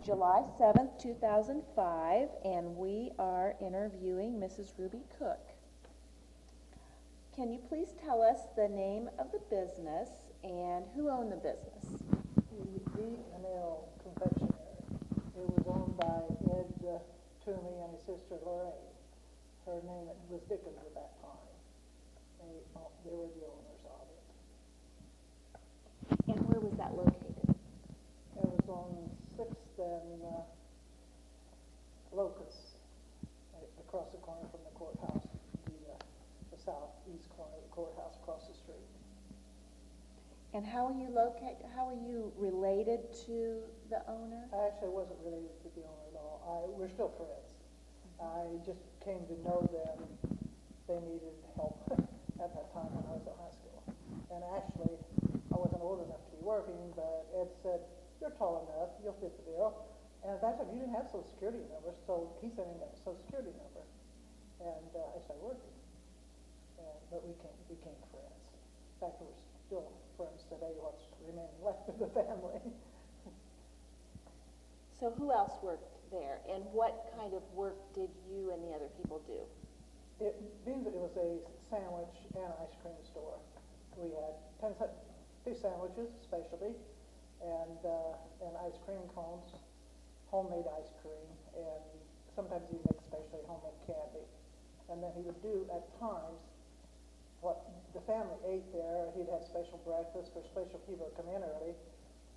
July 7th, 2005, and we are interviewing Mrs. Ruby Cook. Can you please tell us the name of the business and who owned the business? D&L Confectionery. It was owned by Ed Toomey and his sister Lorraine. Her name was Dickens at that time. They were the owners of it. And where was that located? It was on 6th and Locust, across the corner from the courthouse, the southeast corner of the courthouse across the street. And how are you related to the owner? I actually wasn't related to the owner at all. We're still friends. I just came to know them. They needed help at that time when I was in high school. And actually, I wasn't old enough to be working, but Ed said, "You're tall enough, you'll fit the bill." And at that time, you didn't have Social Security numbers, so he sent me a Social Security number. And I started working. But we became friends. In fact, we're still friends today, what's remaining left of the family. So who else worked there, and what kind of work did you and the other people do? Being that it was a sandwich and ice cream store, we had fish sandwiches, specialty, and ice cream cones, homemade ice cream, and sometimes he'd make specially homemade candy. And then he would do, at times, what the family ate there. He'd have special breakfast for special people who come in early.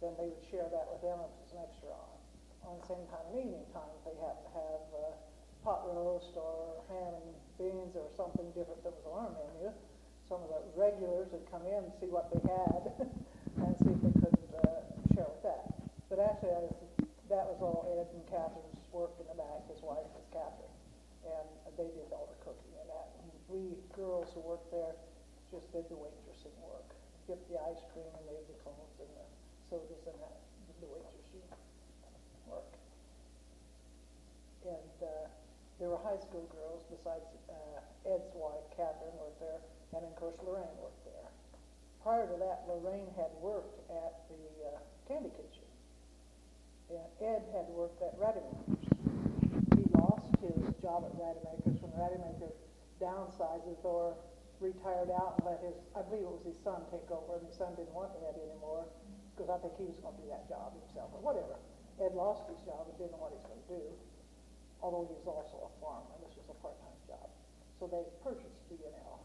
Then they would share that with them if it was an extra on. On the same time, in evening time, if they happened to have pot roast or ham and beans or something different that was on our menu, some of the regulars would come in and see what they had and see if they couldn't share with that. But actually, that was all Ed and Catherine's work in the back. His wife was Catherine, and they did all the cooking and that. And we girls who worked there just did the waitressing work, get the ice cream and made the cones and the sodas and that, the waitressing work. And there were high school girls besides Ed's wife, Catherine, worked there, and of course Lorraine worked there. Prior to that, Lorraine had worked at the candy kitchen. And Ed had worked at Radiomakers. He lost his job at Radiomakers when Radiomakers downsized or retired out and let I believe it was his son take over, and his son didn't want Ed anymore because I think he was going to do that job himself or whatever. Ed lost his job and didn't know what he was going to do, although he was also a farmer. This was a part-time job. So they purchased B&L.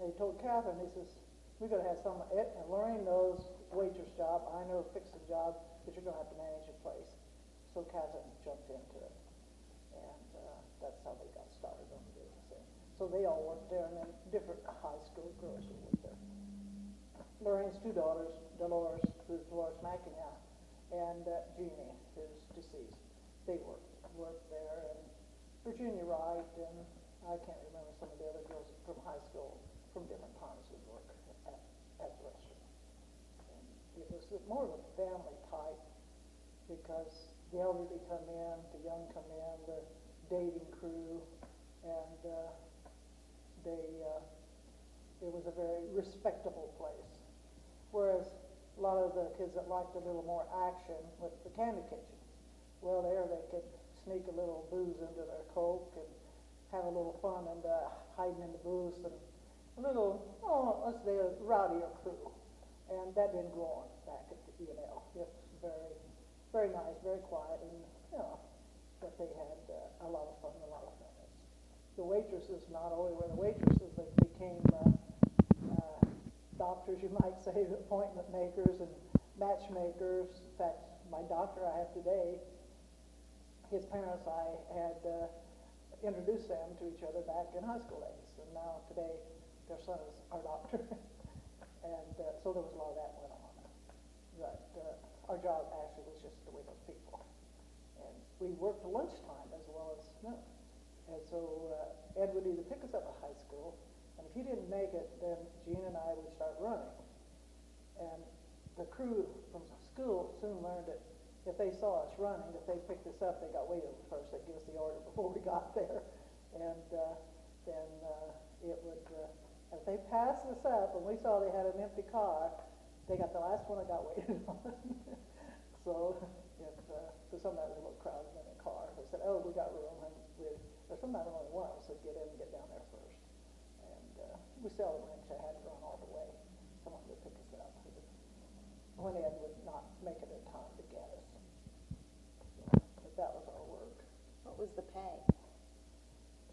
They told Catherine, he says, "We're going to have some, and Lorraine knows waitress job, I know fixing job, but you're going to have to manage a place." So Catherine jumped into it, and that's how they got started on the business. So they all worked there, and then different high school girls would work there. Lorraine's two daughters, Dolores, who's Dolores Mackey now, and Jeannie, who's deceased, they worked there, and Virginia Wright, and I can't remember some of the other girls from high school from different times would work at the restaurant. And it was more of a family type because the elderly come in, the young come in, the dating crew, and it was a very respectable place. Whereas a lot of the kids that liked a little more action with the candy kitchen, well, there they could sneak a little booze into their Coke and have a little fun and hiding in the booth and a little, let's say a rowdier crew. And that didn't go on back at the E&L. It was very, very nice, very quiet, and but they had a lot of fun, a lot of friends. The waitresses not only were the waitresses, they became doctors, you might say, appointment makers and matchmakers. In fact, my doctor I have today, his parents, I had introduced them to each other back in high school days, and now today their son is our doctor. And so there was a lot of that went on. But our job actually was just to wait on people. And we worked at lunchtime as well as noon. And so Ed would either pick us up at high school, and if he didn't make it, then Gene and I would start running. And the crew from school soon learned that if they saw us running, if they picked us up, they got waited first. They'd give us the order before we got there. And then it would, if they passed us up and we saw they had an empty car, they got the last one that got waited on. So if, because sometimes it was a little crowded in the car, they said, oh, we got room, and or sometimes only one of us would get in and get down there first. And we seldom actually had to run all the way. Someone would pick us up. One end would not make it in time to get us. But that was our work. What was the pay?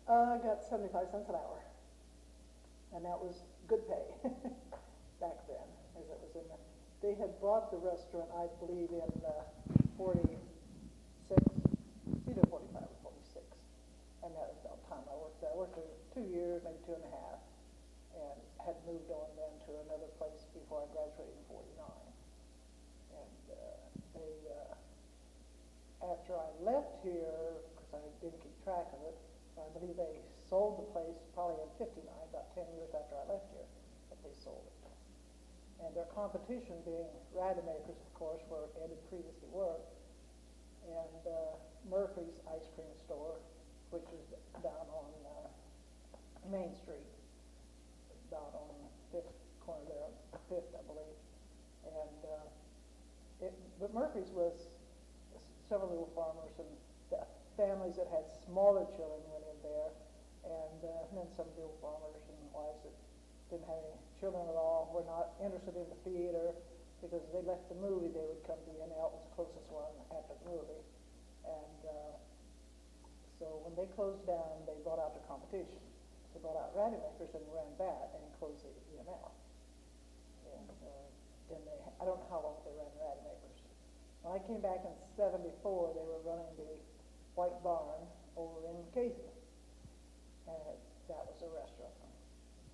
I got 75 cents an hour. And that was good pay back then, as it was in the, they had bought the restaurant, I believe, in 46, either 45 or 46. And that was about the time I worked there. I worked there 2 years, maybe 2.5, and had moved on then to another place before I graduated in 49. And after I left here, because I didn't keep track of it, I believe they sold the place probably in 59, about 10 years after I left here, that they sold it. And their competition being Rademacher's, of course, where Ed had previously worked, and Murphy's ice cream store, which is down on Main Street, down on 5th corner there, 5th, I believe. And but Murphy's was several little farmers and families that had smaller children went in there, and then some little farmers and wives that didn't have any children at all, were not interested in the theater, because if they left the movie, they would come to the NL, was the closest one after the movie. And so when they closed down, they brought out the competition. They brought out Rademacher's and ran that and closed the EML. And then I don't know how long they ran Rademacher's. When I came back in 74, they were running the White Barn over in Casey. And that was a restaurant.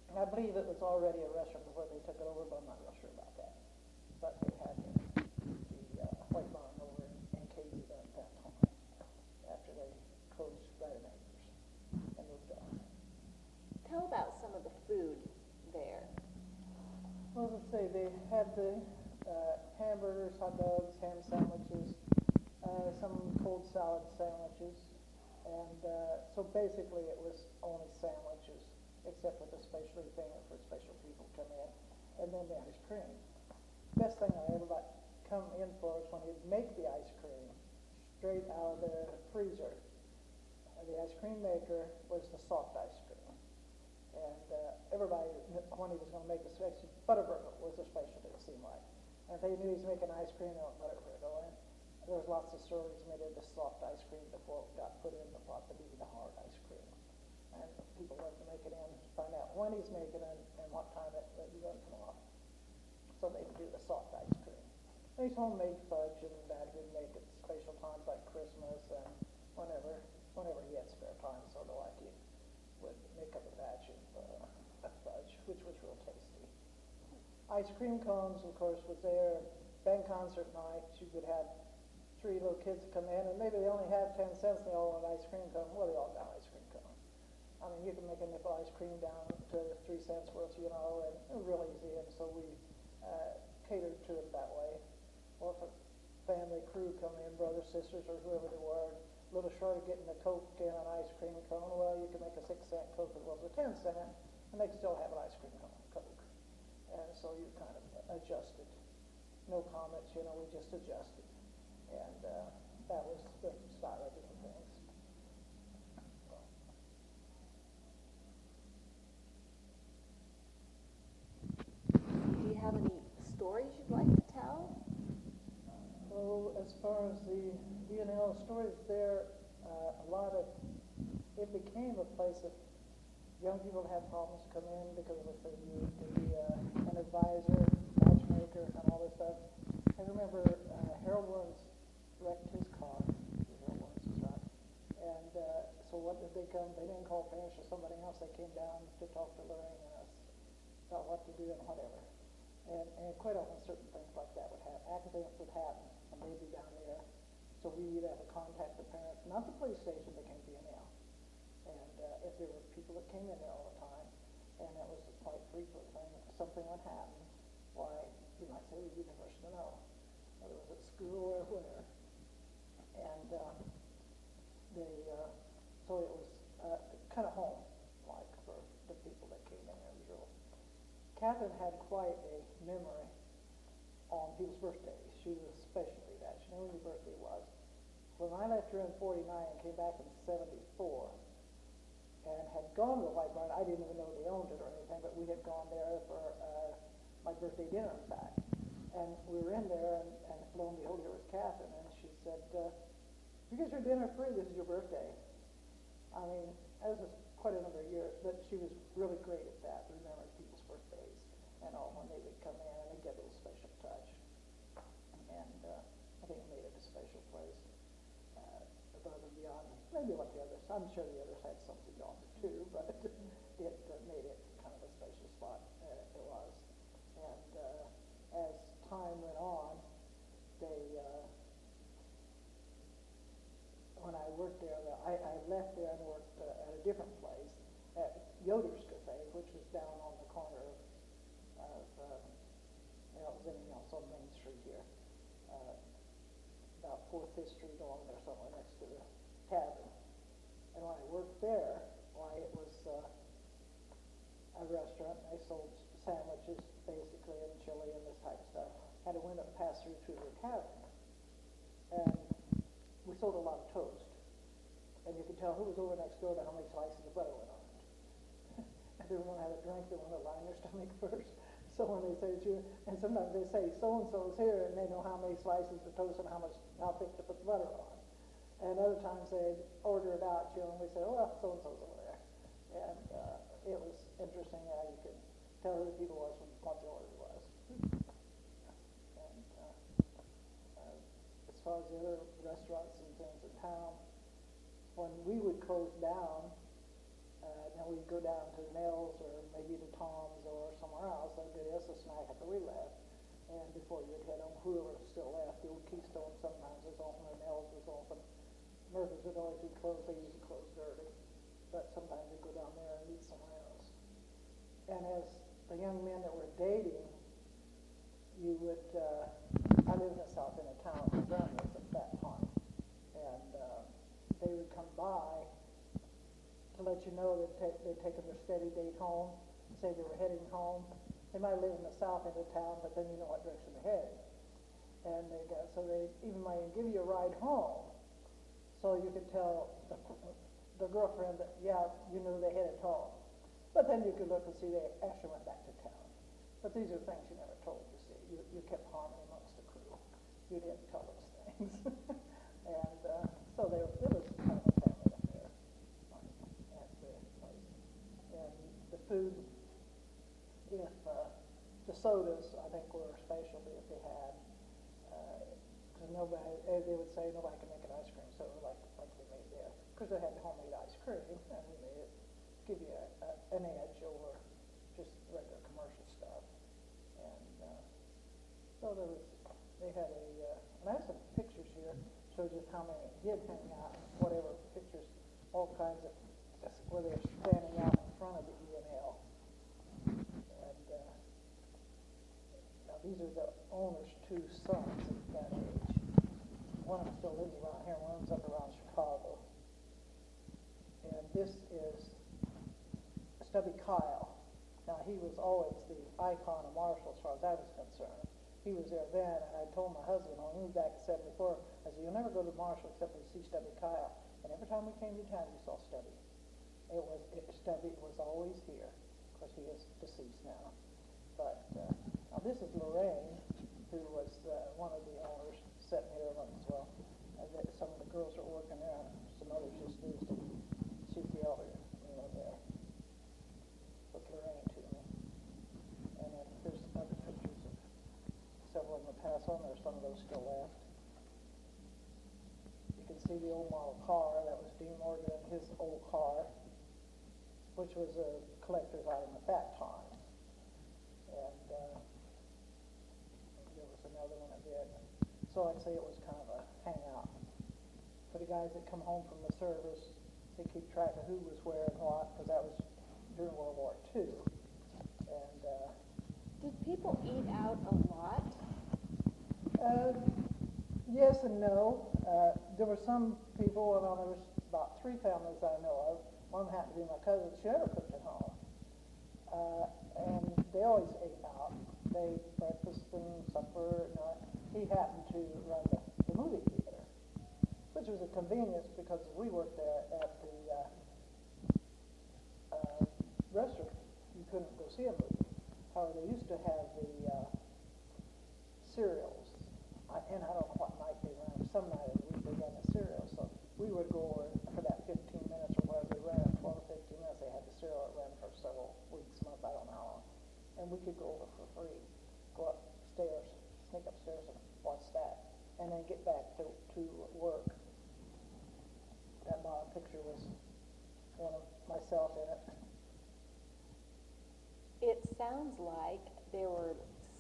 And I believe it was already a restaurant before they took it over, but I'm not real sure about that. But they had the White Barn over in Casey at that time, after they closed Rademacher's and moved on. Tell about some of the food there. Well, let's say they had the hamburgers, hot dogs, ham sandwiches, some cold salad sandwiches, and so basically it was only sandwiches, except for the specialty thing for special people come in, and then the ice cream. Best thing I ever got come in for is when he'd make the ice cream straight out of the freezer. The ice cream maker was the soft ice cream. And everybody, when he was going to make a special, Butterburger was a specialty, it seemed like. And if they knew he was making ice cream, they want Butterburger. And there was lots of stories made of the soft ice cream before it got put in the pot to be the hard ice cream. And people loved to make it in, find out when he's making it and what time it was going to come off. So they would do the soft ice cream. They used homemade fudge, and that he'd make at special times like Christmas and whenever he had spare time, sort of like he would make up a batch of fudge, which was real tasty. Ice cream cones, of course, was there. Band concert night, you would have 3 little kids come in, and maybe they only had 10 cents, and they all want ice cream cone. Well, they all got ice cream cone. I mean, you can make a nickel ice cream down to 3 cents worth, and real easy, and so we catered to it that way. Or if a family crew come in, brothers, sisters, or whoever they were, a little short of getting a Coke and an ice cream cone, well, you can make a 6-cent Coke as well as a 10-cent, and they can still have an ice cream cone, Coke. And so you kind of adjusted. No comments, we just adjusted. And that was the style of doing things. Do you have any stories you'd like to tell? So as far as the BNL stories there, it became a place that young people had problems come in because of an advisor, matchmaker, and all this stuff. I remember Harold Williams wrecked his car. Harold Williams is right. And so what did they come? They didn't call parents or somebody else. They came down to talk to Lorraine and us about what to do and whatever. And quite often certain things like that would happen. Accidents would happen, and they'd be down there. So we'd have a contact with parents, not the police station, but came to BNL. And if there were people that came in there all the time, and it was a quite frequent thing, something would happen, why, you might say, we'd be the first to know. Whether it was at school or where. And so it was kind of home-like for the people that came in there. Catherine had quite a memory on people's birthdays. She was especially that. She knew when your birthday was. When I left her in 49 and came back in 74, and had gone to the White Barn, I didn't even know they owned it or anything, but we had gone there for my birthday dinner, in fact. And we were in there, and lo and behold, here was Catherine, and she said, "You get your dinner free, this is your birthday." I mean, that was quite a number of years, but she was really great at that, remembering people's birthdays and all when they would come in, and they'd get a little special touch. And I think it made it a special place. Above and beyond, maybe like the others. I'm sure the others had something on it too, but it made it kind of a special spot. It was. And as time went on, they, when I worked there, I left there and worked at a different place, at Yoder's Cafe, which was down on the corner of it was anything else on Main Street here. About 4th, 5th Street along there somewhere next to the tavern. And when I worked there, why, it was a restaurant, and they sold sandwiches, basically, and chili and this type of stuff. Had a window pass through to the tavern. And we sold a lot of toast. And you could tell who was over next door to how many slices of butter went on it. If they want to have a drink, they want to line their stomach first. So when they say to you, and sometimes they say so-and-so's here, and they know how many slices of toast and how thick to put the butter on. And other times they'd order it out, and we say, "Oh, well, so-and-so's over there." And it was interesting how you could tell who the people was from what the order was. And as far as the other restaurants and things in town, when we would close down, now we'd go down to Nell's or maybe to Tom's or somewhere else. They'd get us a snack after we left. And before you'd head on, whoever was still left, the old Keystone sometimes was open, or Nell's was open. Murphy's would always be closed. They usually closed early. But sometimes we'd go down there and eat somewhere else. And as the young men that were dating, you would, I lived in the south end of town with my grandmother at that time. And they would come by to let you know that they'd taken their steady date home, say they were heading home. They might live in the south end of town, but then you know what direction they're heading. And so they even might give you a ride home, so you could tell the girlfriend that, yeah, you knew they headed home. But then you could look and see they actually went back to town. But these are things you never told, you see. You kept harmony amongst the crew. You didn't tell those things. And so it was kind of a family affair. And the food, if the sodas, I think, were a specialty if they had, because they would say nobody can make an ice cream soda like they made there, because they had homemade ice cream, and we made it give you an edge over just regular commercial stuff. And so they had and I have some pictures here, shows just how many did hang out, whatever pictures, all kinds of, where they're standing out in front of the E&L. And now these are the owner's two sons at that age. One of them still lives around here, one of them's up around Chicago. And this is Stubby Kyle. Now, he was always the icon of Marshall as far as I was concerned. He was there then, and I told my husband when we moved back in 74, I said, "You'll never go to Marshall except for to see Stubby Kyle." And every time we came to town, we saw Stubby. Stubby was always here. Of course, he is deceased now. But now this is Lorraine, who was one of the owners, sitting here as well. Some of the girls are working there, and some others just visiting. She's the elder, there. Look Lorraine to me. And then here's other pictures of several of them pass on. There's some of those still left. You can see the old model car. That was Dean Morgan and his old car, which was a collector's item at that time. And there was another one I did. So I'd say it was kind of a hangout for the guys that come home from the service. They keep track of who was where and what, because that was during World War II. And did people eat out a lot? Yes and no. There were some people, and there was about 3 families I know of. One happened to be my cousin. She never cooked at home. And they always ate out. They breakfast and supper. And, he happened to run the movie convenience, because we worked there at the restaurant, you couldn't go see a movie. However, they used to have the serials, and I don't know what night they ran. Some night of the week they ran the serials, so we would go over for that 15 minutes or whatever they ran, 12 or 15 minutes. They had the serial that ran for several weeks, months, I don't know how long, and we could go over for free, go upstairs, sneak upstairs and watch that, and then get back to work. That bottom picture was one of myself in it. It sounds like there were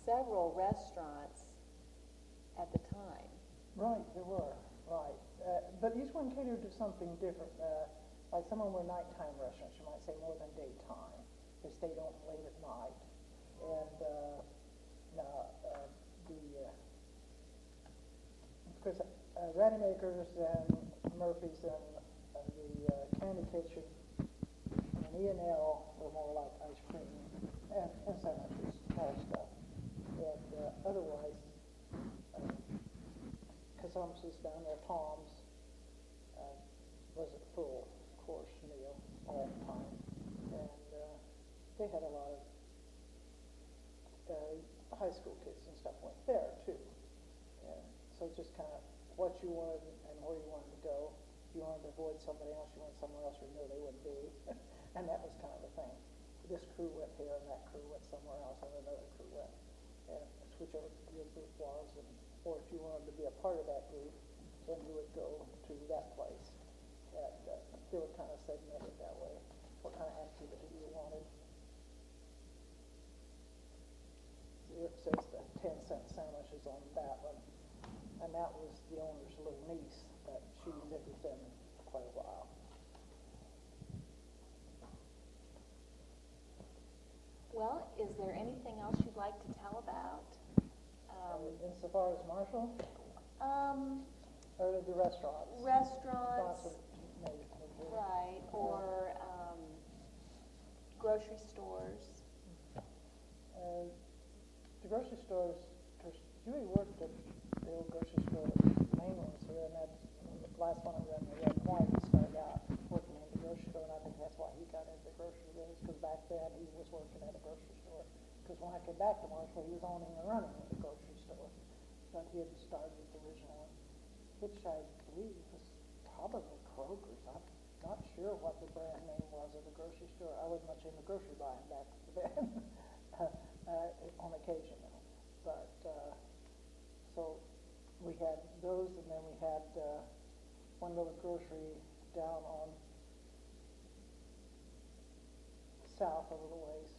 several restaurants at the time. Right, there were, right. But each one catered to something different. Like some of them were nighttime restaurants, you might say, more than daytime. They stayed open late at night. And of course, Rademacher's and Murphy's and the Candy Kitchen and E&L were more like ice cream and sandwiches, small stuff. And otherwise, Casumps's down there, Tom's, was a full course meal all the time. And they had a lot of high school kids and stuff went there too. And so it's just kind of what you wanted and where you wanted to go. If you wanted to avoid somebody else, you went somewhere else you knew they wouldn't be. And that was kind of the thing. This crew went here and that crew went somewhere else and another crew went. And it's whichever your group was, or if you wanted to be a part of that group, then you would go to that place. And they were kind of segmented that way, what kind of activity you wanted. It says the 10-cent sandwiches on that one, and that was the owner's little niece that she lived with them for quite a while. Well, is there anything else you'd like to tell about? Insofar as Marshall, or the restaurants? Restaurants, Right, or grocery stores. The grocery stores, because Huey worked at the old grocery store, main ones here, and that last one I ran, the Red and White, he started out working in the grocery store, and I think that's why he got into the grocery business, because back then he was working at a grocery store. Because when I came back to Marshall, he was owning and running the grocery store, but he had started the original one, which I believe was probably Kroger's. I'm not sure what the brand name was of the grocery store. I wasn't much into grocery buying back then. On occasion, but so we had those, and then we had one little grocery down on south a little ways,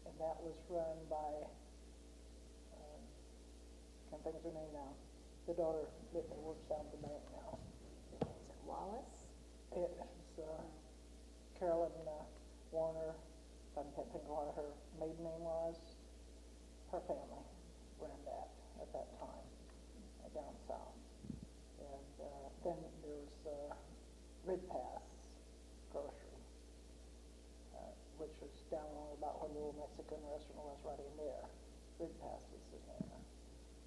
and that was run by can't think of her name now. The daughter works down at the bank now. Is it Wallace? It was Carolyn Warner. I can't think of what her maiden name was. Her family ran that at that time down south. And then there was Rid Pass Grocery, which was down on about where the little Mexican restaurant was, right in there. Rid Pass was the name.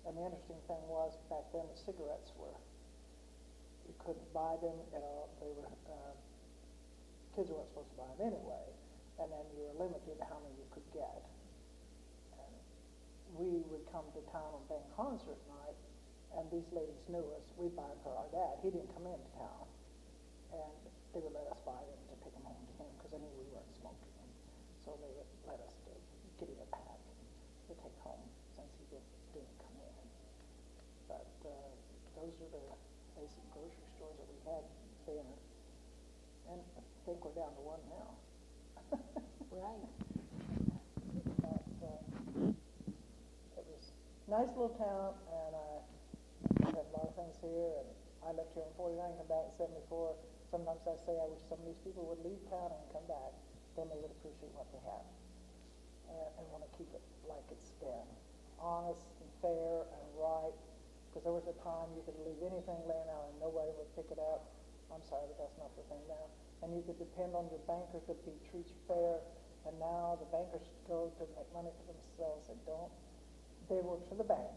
And the interesting thing was, back then the cigarettes were, you couldn't buy them, they were, kids weren't supposed to buy them anyway. And then you were limited to how many you could get. And we would come to town on band concert night, and these ladies knew us. We'd buy them for our dad. He didn't come into town. And they would let us buy them to take them home to him, because they knew we weren't smoking them. So they would let us get him a pack to take home, since he didn't come in. But those are the basic grocery stores that we had then. And I think we're down to one now. Right. But, it was a nice little town, and I had a lot of things here, and I left here in 49, come back in 74. Sometimes I say I wish some of these people would leave town and come back. Then they would appreciate what they have, and want to keep it like it's been. Honest and fair and right, because there was a time you could leave anything laying out and nobody would pick it up. I'm sorry, but that's not the thing now. And you could depend on your banker to be treat you fair. And now the bankers go to make money for themselves. They don't. They work for the bank,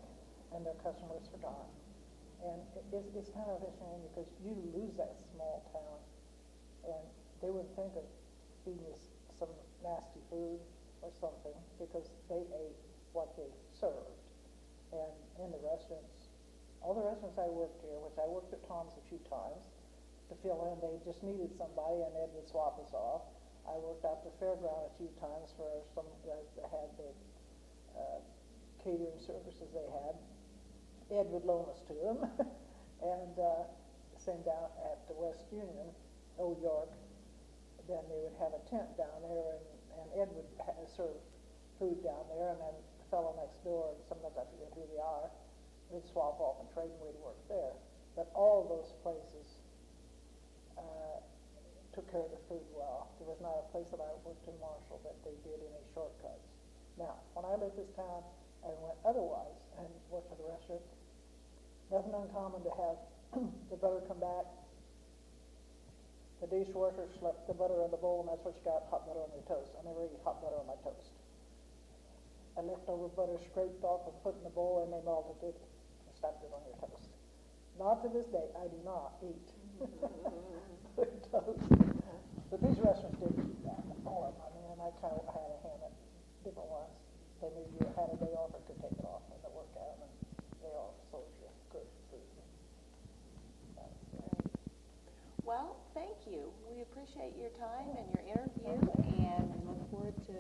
and their customers forgot. And it's kind of a shame because you lose that small town, and they would think of feeding you some nasty food or something because they ate what they served. And in the restaurants, all the restaurants I worked here, which I worked at Tom's a few times to fill in, they just needed somebody and Ed would swap us off. I worked out the fairground a few times for some guys that had the catering services they had. Ed would loan us to them. And same down at the West Union, Old York, then they would have a tent down there, and Ed would serve food down there, and then the fellow next door, and sometimes I forget who they are, we'd swap off and trade and we'd work there. But all those places took care of the food well. There was not a place that I worked in Marshall that they did any shortcuts. Now, when I left this town and went otherwise and worked for the restaurant, nothing uncommon to have the butter come back. The dishwasher slept the butter in the bowl, and that's what you got, hot butter on your toast. I never eat hot butter on my toast. And leftover butter scraped off and put in the bowl, and they melted it and stuck it on your toast. Not to this day, I do not eat toast. But these restaurants did keep that for them. I mean, and I kind of had a hand at different ones. They knew you had a day off or could take it off when they work out, and they all sold you good food. Well, thank you. We appreciate your time and your interview, and we look forward to